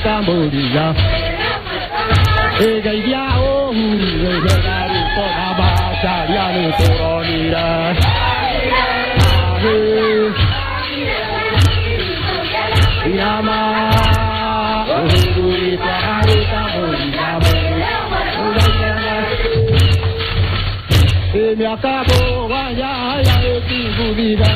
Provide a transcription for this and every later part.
Cambodia. Egeia o Regari Poraba, Sariano Coronira. Yama, Uri Pahari Cambodia. Me acabo, vaya, ya es vida.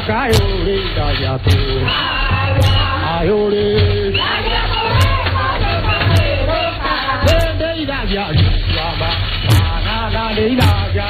Kayore Dayato Ayore Dei Daya Yama Nana Dei Daya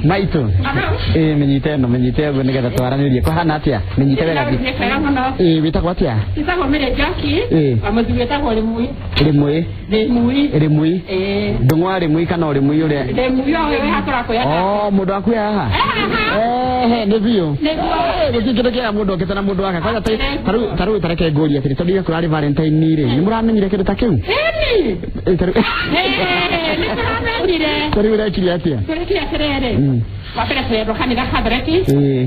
Maitu menyite no menyite gue nega twaranirie ko hana atia menyite wega di witagwo atia Isagwo mere Jackie amazu wetagwo rimui ndungwa rimui kana rimui ure rimui oyo hakora ko ya mundu akuya haha ne biyo gukikira kia mundu kitana mundu aka kwa taru tareke ngori atiri tondu yakura ri Valentine ni ri ni muramenyire kindu ta kiu taru ira kiri atia wapera kwero kanira kabreti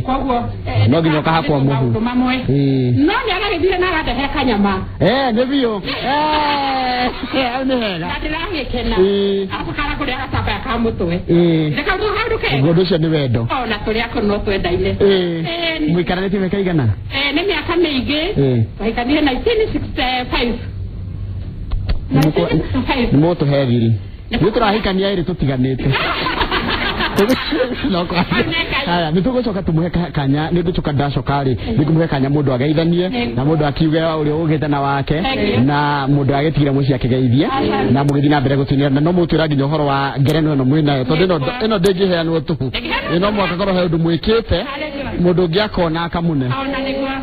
kwagwo no ginya kahakwa muhu no nyara githire na gade he kanyama ne biyo ne hega adira ngekena akukara kuri agatamba yakamutwe ndeka ndo handuke godo cia ni wendo na turi akono twendaine muikarane ti meka igana ni miaka mingi waikanire 1965 ni moto hegiri ni turahikania iri tutiganite no kwa haya nitugocoka tumuhe kanya nigucoka ndacokari nigumuhe kanya mundu ageithanie na mundu akiuge uri ugite na wake na mundu agetigire muci akigeithia na mugithi na mbere gutunyira no mutwira nginya uhoro wa ngereno no mwina tondu ino ndingiheanwo tuhu ino mwaka korwo he undu mwikite mundu ngiakona akamune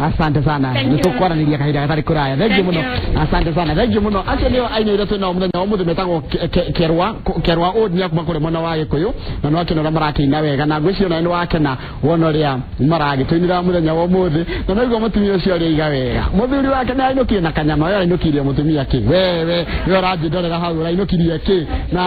asante sana nitukwara kahinda gatari kuraya thengi muno asante sana thengi muno acio nio aina ira twina muthenya wa muthu metagwo kerwa odia kuma kuri mwana wa Gikuyu na no akino marakina wega na ngwicio na ni wakena wona ria maragitwinira muthenya wa muthi na no igwa mutumia ucio ri iga wega muthuri wake na ainukirie na kanyama yo ainukirie mutumia ki wewe yo raji ndorera hau ainukirie ki na